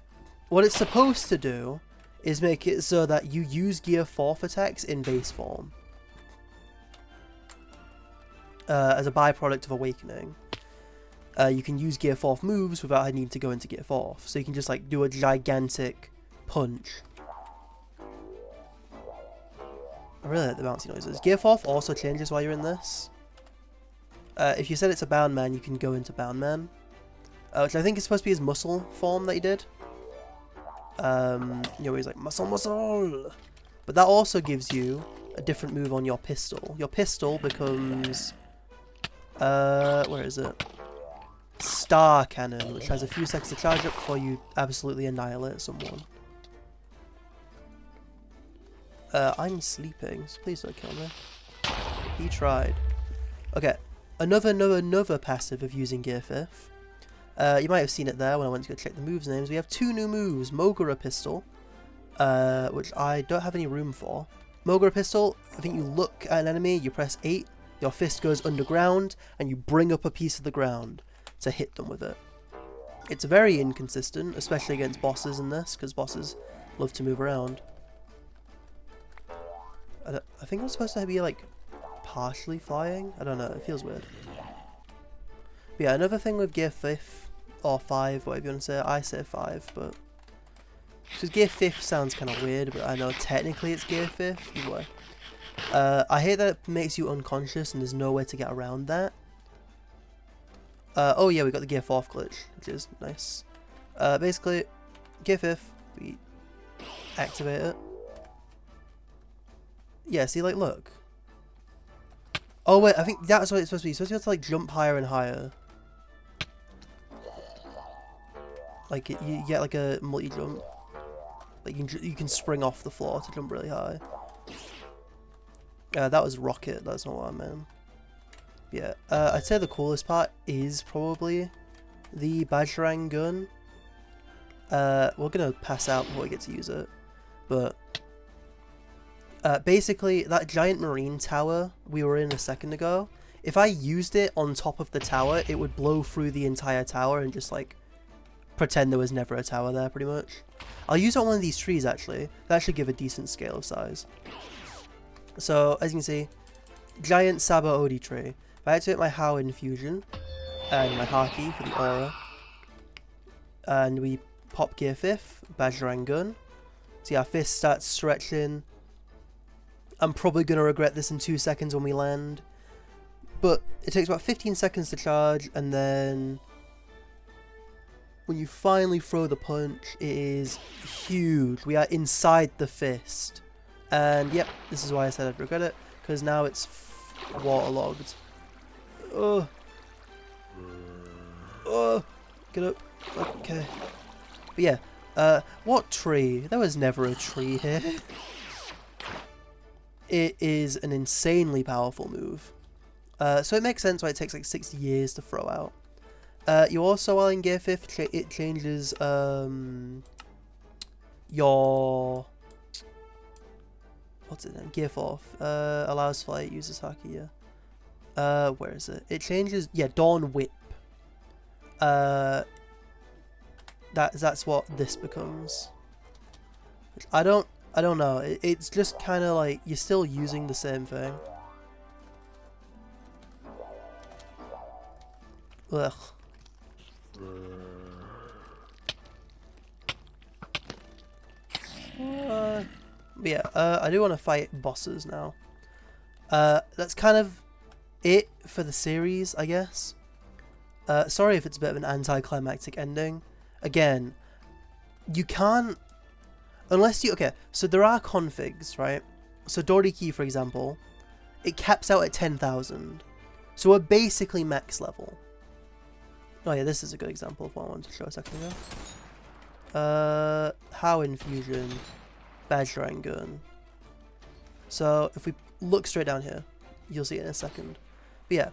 What it's supposed to do is make it so that you use Gear 4th attacks in base form. As a byproduct of Awakening. You can use Gear 4th moves without needing to go into Gear 4th. So you can just like do a gigantic punch. I really like the bouncy noises. Gear 4th also changes while you're in this. If you said it's a Bound Man, you can go into Bound Man. Which I think is supposed to be his muscle form that he did. You know, he's like, muscle, muscle! But that also gives you a different move on your pistol. Your pistol becomes... where is it? Star Cannon, which has a few seconds to charge up before you absolutely annihilate someone. I'm sleeping, so please don't kill me. He tried. Okay, another passive of using Gear 5th. You might have seen it there when I went to go check the moves names. We have two new moves, Mogura Pistol, which I don't have any room for. Mogura Pistol, I think you look at an enemy, you press 8, your fist goes underground, and you bring up a piece of the ground to hit them with it. It's very inconsistent, especially against bosses in this, because bosses love to move around. I think I'm supposed to be like partially flying. I don't know. It feels weird. But yeah, another thing with Gear 5th or 5, whatever you want to say. I say 5, but because Gear 5th sounds kind of weird, but I know technically it's Gear 5th. Either way, I hate that it makes you unconscious and there's no way to get around that. Oh yeah, we got the Gear 4th glitch, which is nice. Basically, Gear 5th, we activate it. Yeah, see, like, look. Oh, wait, I think that's what it's supposed to be. It's supposed to be able to, like, jump higher and higher. Like, you get, like, a multi-jump. Like, you can spring off the floor to jump really high. That was Rocket. That's not what I meant. Yeah, I'd say the coolest part is probably the Bajrang gun. We're gonna pass out before we get to use it. But... basically, that giant marine tower we were in a second ago, if I used it on top of the tower, it would blow through the entire tower and just, like, pretend there was never a tower there, pretty much. I'll use it on one of these trees, actually. That should give a decent scale of size. So, as you can see, giant Sabo Odi tree. If I activate my How infusion, and my Haki for the aura, and we pop Gear 5th, Bajrang gun, see our fist starts stretching. I'm probably going to regret this in 2 seconds when we land. But it takes about 15 seconds to charge, and then when you finally throw the punch, it is huge. We are inside the fist. And yep, this is why I said I'd regret it, because now it's waterlogged. Oh. Oh. Get up. Okay. But yeah, what tree? There was never a tree here. It is an insanely powerful move. So it makes sense why it takes like 6 years to throw out. You also, while in Gear 5th, it changes your... What's it then? Gear 4th. Allows flight, uses Haki, yeah. Where is it? It changes... Yeah, Dawn Whip. That's what this becomes. Which I don't know. It's just kind of like you're still using the same thing. Ugh. But yeah, I do want to fight bosses now. That's kind of it for the series, I guess. Sorry if it's a bit of an anticlimactic ending. Again, you can't... Unless you... Okay, so there are configs, right? So Doriki, for example, it caps out at 10,000. So we're basically max level. Oh yeah, this is a good example of what I wanted to show a second ago. How Infusion, Bajrang Gun. So if we look straight down here, you'll see it in a second. But yeah,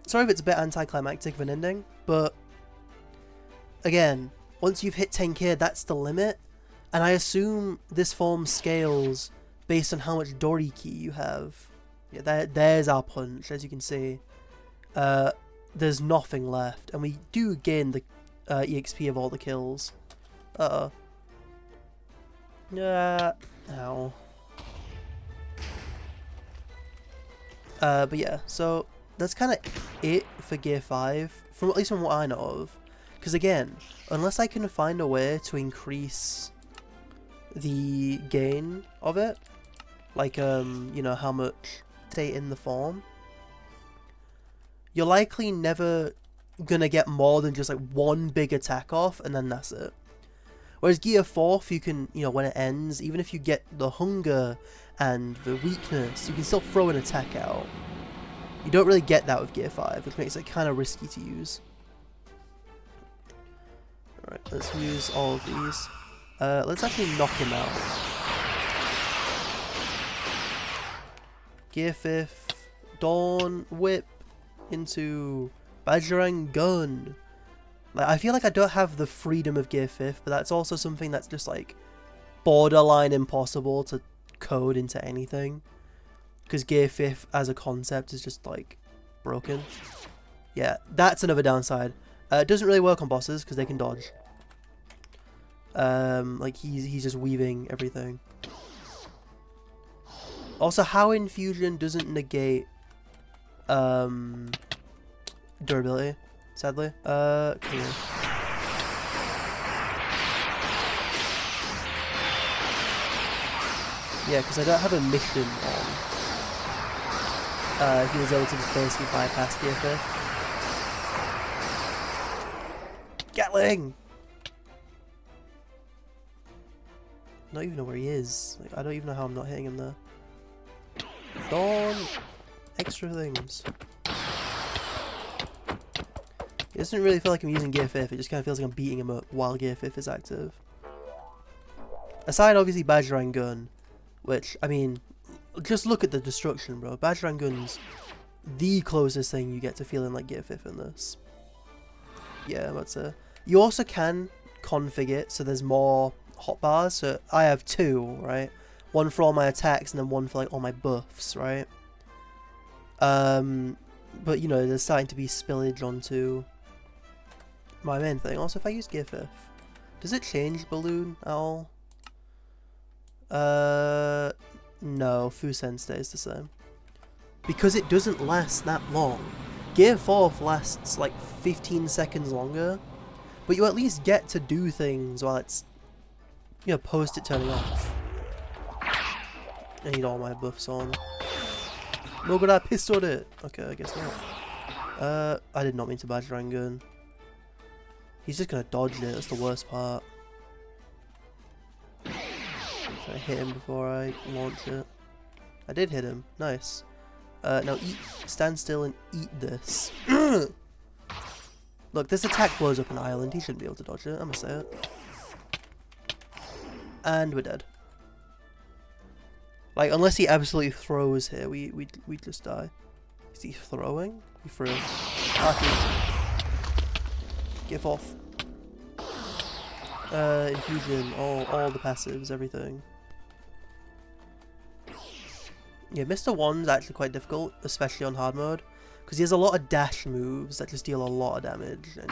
sorry if it's a bit anticlimactic of an ending, but again, once you've hit 10k, that's the limit. And I assume this form scales based on how much Doriki you have. Yeah, there's our punch, as you can see. There's nothing left, and we do gain the EXP of all the kills. Uh-oh. Ow. But yeah, so that's kind of it for Gear 5, at least from what I know of. Because again, unless I can find a way to increase the gain of it, like, you know, how much stay in the form, you're likely never gonna get more than just like one big attack off, and then that's it. Whereas Gear 4, you can, you know, when it ends, even if you get the hunger and the weakness, you can still throw an attack out. You don't really get that with Gear 5, which makes it kind of risky to use. Alright, let's use all of these. Let's actually knock him out. Gear 5th, Dawn Whip into Bajrang Gun. Like, I feel like I don't have the freedom of Gear 5th, but that's also something that's just like borderline impossible to code into anything. Because Gear 5th as a concept is just like broken. Yeah, that's another downside. It doesn't really work on bosses because they can dodge. Like he's just weaving everything. Also, how Infusion doesn't negate durability, sadly. Come here. Yeah, because I don't have a mission on. He was able to just basically bypass Gear 5th. Gatling! I don't even know where he is. Like, I don't even know how I'm not hitting him there. Dawn! Extra things. It doesn't really feel like I'm using Gear 5th, it just kind of feels like I'm beating him up while Gear 5th is active. Aside, obviously, Bajrang Gun, which, I mean, just look at the destruction, bro. Bajrang Gun's the closest thing you get to feeling like Gear 5th in this. Yeah, that's it. You also can configure it so there's more hotbars. So I have two, right? One for all my attacks and then one for like all my buffs, right? But you know, there's starting to be spillage onto my main thing. Also, if I use Gear 5th, does it change balloon at all? No, Fusen stays the same. Because it doesn't last that long. Gear 4th lasts like 15 seconds longer, but you at least get to do things while it's, you know, post it turning off. I need all my buffs on. Look at that, pistoled it! Okay, I guess not. I did not mean to Bajrang Gun. He's just gonna dodge it, that's the worst part. Should I hit him before I launch it? I did hit him, nice. Now stand still and eat this. Look, this attack blows up an island, he shouldn't be able to dodge it, I'm gonna say it. And we're dead. Like, unless he absolutely throws here, we just die. Is he throwing? He threw. Haki. Give off. Infusion, all the passives, everything. Yeah, Mr. 1's actually quite difficult, especially on hard mode, because he has a lot of dash moves that just deal a lot of damage, and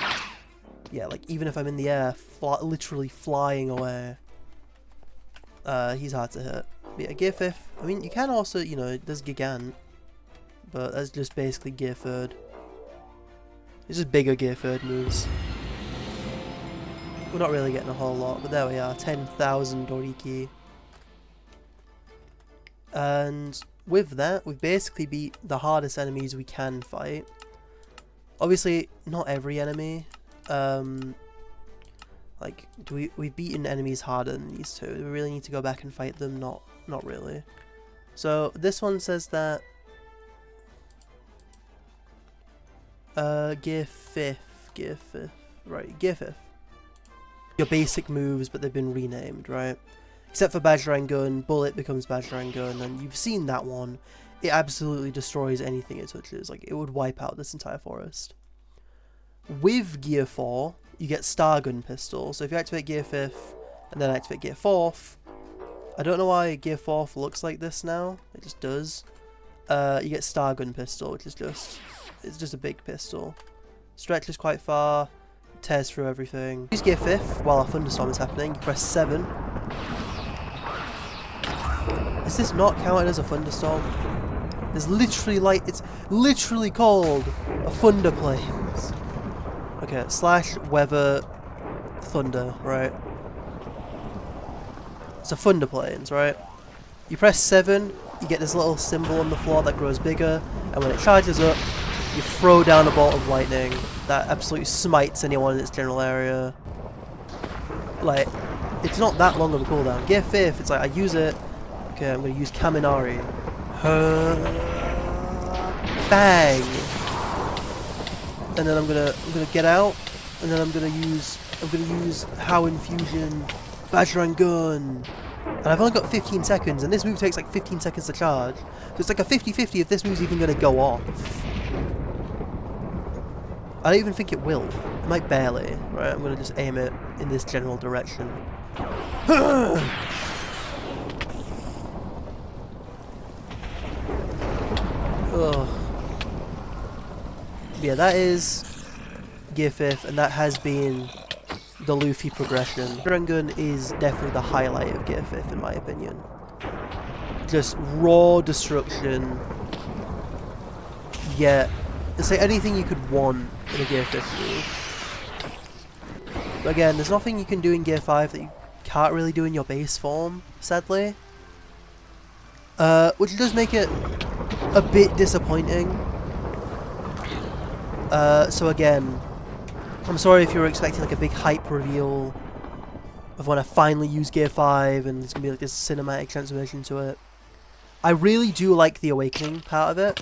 yeah, like, even if I'm in the air, literally flying away, he's hard to hit. But yeah, Gear 5th, I mean, you can also, you know, there's Gigant, but that's just basically Gear 3rd. It's just bigger Gear 3rd moves. We're not really getting a whole lot, but there we are, 10,000 Doriki. And with that, we've basically beat the hardest enemies we can fight. Obviously, not every enemy. Like, we've beaten enemies harder than these two. Do we really need to go back and fight them? Not really. So, this one says that Gear 5th. Right, Gear 5th. Your basic moves, but they've been renamed, right? Except for Bajrang Gun, Bullet becomes Bajrang Gun, and you've seen that one. It absolutely destroys anything it touches. Like, it would wipe out this entire forest. With Gear 4, you get Star Gun Pistol. So if you activate Gear 5th, and then activate Gear 4th, I don't know why Gear 4th looks like this now. It just does. You get Star Gun Pistol, which is it's just a big pistol. Stretches quite far, tears through everything. Use Gear 5th while a thunderstorm is happening. You press 7. Is this not counted as a thunderstorm? There's literally like, it's literally called a thunder plains. Okay, slash weather thunder, right? It's a thunder plains, right? You press 7, you get this little symbol on the floor that grows bigger, and when it charges up, you throw down a bolt of lightning that absolutely smites anyone in its general area. Like, it's not that long of a cooldown. Gear 5th, it's like, I use it. Okay, I'm gonna use Kaminari. Bang! And then I'm gonna get out, and then I'm gonna use How Infusion, Bajrang Gun. And I've only got 15 seconds, and this move takes like 15 seconds to charge. So it's like a 50-50 if this move's even gonna go off. I don't even think it will. It might barely. Right, I'm gonna just aim it in this general direction. Ugh. Yeah, that is Gear 5th, and that has been the Luffy progression. Gun is definitely the highlight of Gear 5th in my opinion. Just raw destruction. Yeah, it's like anything you could want in a Gear 5th move. But again, there's nothing you can do in Gear 5 that you can't really do in your base form, sadly. Which does make it a bit disappointing. So again, I'm sorry if you were expecting like a big hype reveal of when I finally use Gear 5 and there's gonna be like this cinematic transformation to it. I really do like the awakening part of it.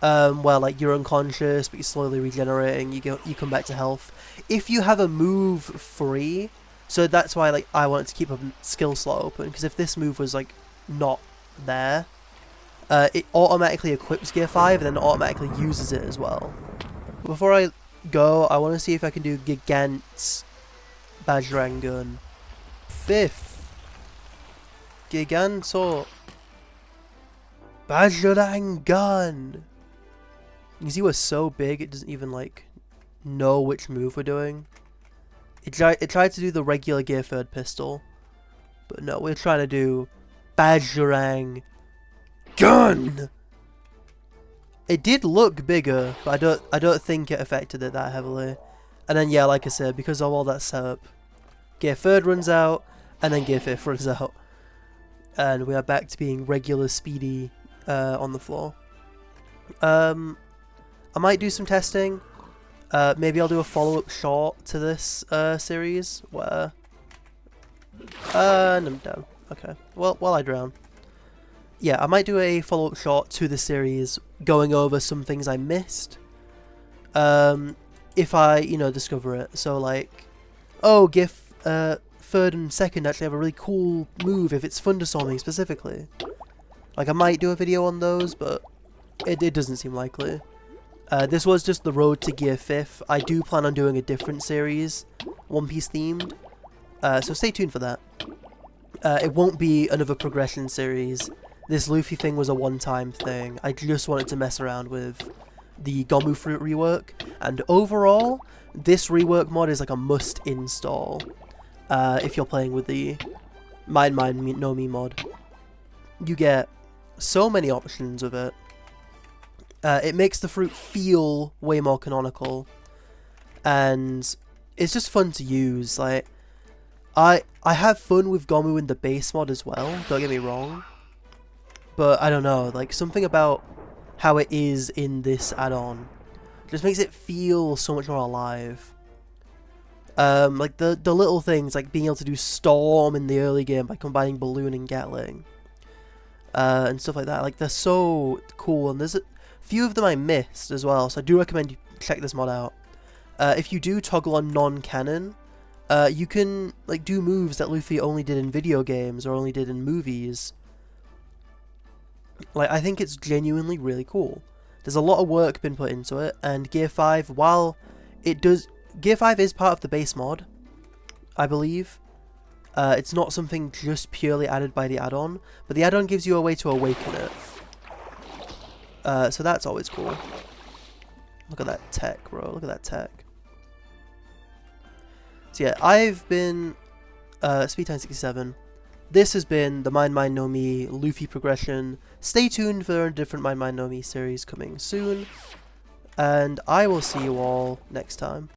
Where like you're unconscious but you're slowly regenerating, you come back to health. If you have a move free, so that's why like I wanted to keep a skill slot open, because if this move was like not there, it automatically equips Gear 5 and then automatically uses it as well. Before I go, I want to see if I can do Gigant's Bajrang Gun. 5th Giganto Bajrang Gun. You see, we're so big it doesn't even like know which move we're doing. It tried to do the regular Gear 3rd pistol, but no, we're trying to do Bajrang Gun. It did look bigger, but I don't think it affected it that heavily. And then yeah, like I said, because of all that setup, Gear 3rd runs out, and then Gear 5th runs out, and we are back to being regular speedy on the floor. I might do some testing. Maybe I'll do a follow-up short to this series where and I'm down. Okay. Well, while I drown. Yeah, I might do a follow-up short to the series going over some things I missed. If I, discover it. So like, oh, Gear 3rd and 2nd actually have a really cool move if it's thunderstorming specifically. Like I might do a video on those, but it doesn't seem likely. This was just the road to Gear 5th. I do plan on doing a different series, One Piece themed. So stay tuned for that. It won't be another progression series. This Luffy thing was a one-time thing. I just wanted to mess around with the Gomu fruit rework. And overall, this rework mod is like a must install if you're playing with the Mine No Me mod. You get so many options with it. It makes the fruit feel way more canonical, and it's just fun to use. Like, I have fun with Gomu in the base mod as well, don't get me wrong, but I don't know, like something about how it is in this add-on just makes it feel so much more alive. Like the little things, like being able to do Storm in the early game by combining Balloon and Gatling, and stuff like that. Like they're so cool, and there's a few of them I missed as well. So I do recommend you check this mod out. If you do toggle on non-canon, you can like do moves that Luffy only did in video games or only did in movies. Like I think it's genuinely really cool. There's a lot of work been put into it, and Gear 5, while it does... Gear 5 is part of the base mod, I believe. It's not something just purely added by the add-on, but the add-on gives you a way to awaken it. So that's always cool. Look at that tech, bro. Look at that tech. So yeah, I've been Speedtime67. This has been the Mind Mind No Mi Luffy Progression. Stay tuned for a different Mind Mind No Mi series coming soon. And I will see you all next time.